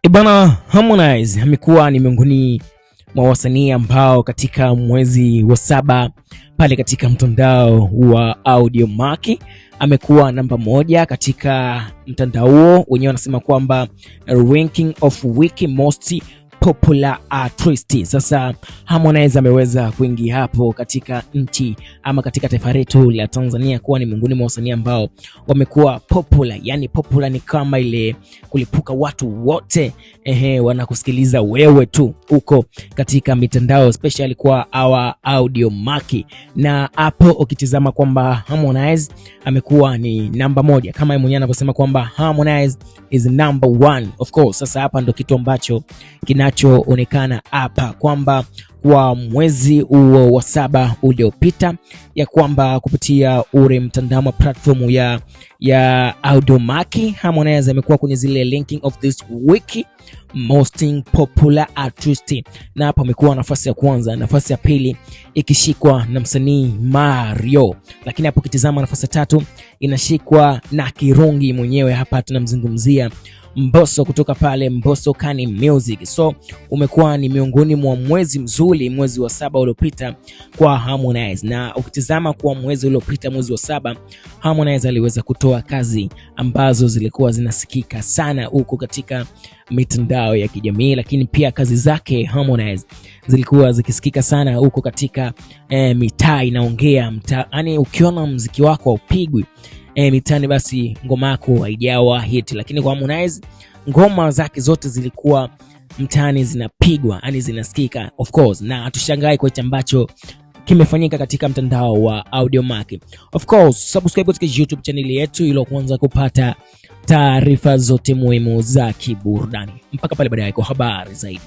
Ibana, Harmonize amekuwa ni miongoni mwa wasanii ambao katika mwezi wa 7 pale katika mtandao wa Audiomack amekuwa namba 1 katika mtandao huo. Wenyewe wanasema kwamba ranking of week most popular artist. Sasa Harmonize ameweza kuingia hapo katika nchi ama katika taifa letu la Tanzania kuwa ni miongoni mwa wasanii ambao wamekuwa popular. Yani popular ni kama ile kulipuka, watu wote wanakusikiliza wewe tu uko katika mitandao, especially kwa our Audiomack. Na hapo ukitizama kwamba Harmonize amekuwa ni namba 1 kama yeye mwenyewe anavyosema kwamba Harmonize is number 1. Of course, sasa hapa ndo kitu ambacho kinachoonekana hapa kwamba kwa mwezi huo wa 7 uliopita ya kwamba kupitia ule mtandao wa platform ya Audiomack, Harmonize amekuwa kwenye zile ranking of this week most popular artist, na hapa amekuwa nafasi ya kwanza, nafasi ya pili ikishikwa na msanii Mario, lakini hapo kitizama nafasi ya 3 inashikwa na Kirungi mwenyewe. Hapa tunamzungumzia Mbosso kutoka pale Mbosso Kani Music. So umekuwa ni miongoni mwa mwezi mzuri, mwezi wa 7 uliopita kwa Harmonize. Na ukitizama kwa mwezi uliopita, mwezi wa 7, Harmonize aliweza kutoa kazi ambazo zilikuwa zinasikika sana huko katika mitandao ya kijamii, lakini pia kazi zake Harmonize zilikuwa zikisikika sana huko katika mitaa inaongea. Yani ukiona muziki wako upigwi mitani, basi ngoma yako haijawa hit. Lakini kwa Harmonize ngoma zake zote zilikuwa mtaani zinapigwa, yani zinasikika of course, na hatushangai kwa hicho ambacho kimefanyika katika mtandao wa Audiomack. Of course, subscribe katika YouTube channel yetu ili kuanza kupata taarifa zote muhimu za kiburudani. Mpaka pale baadaye kwa habari zaidi.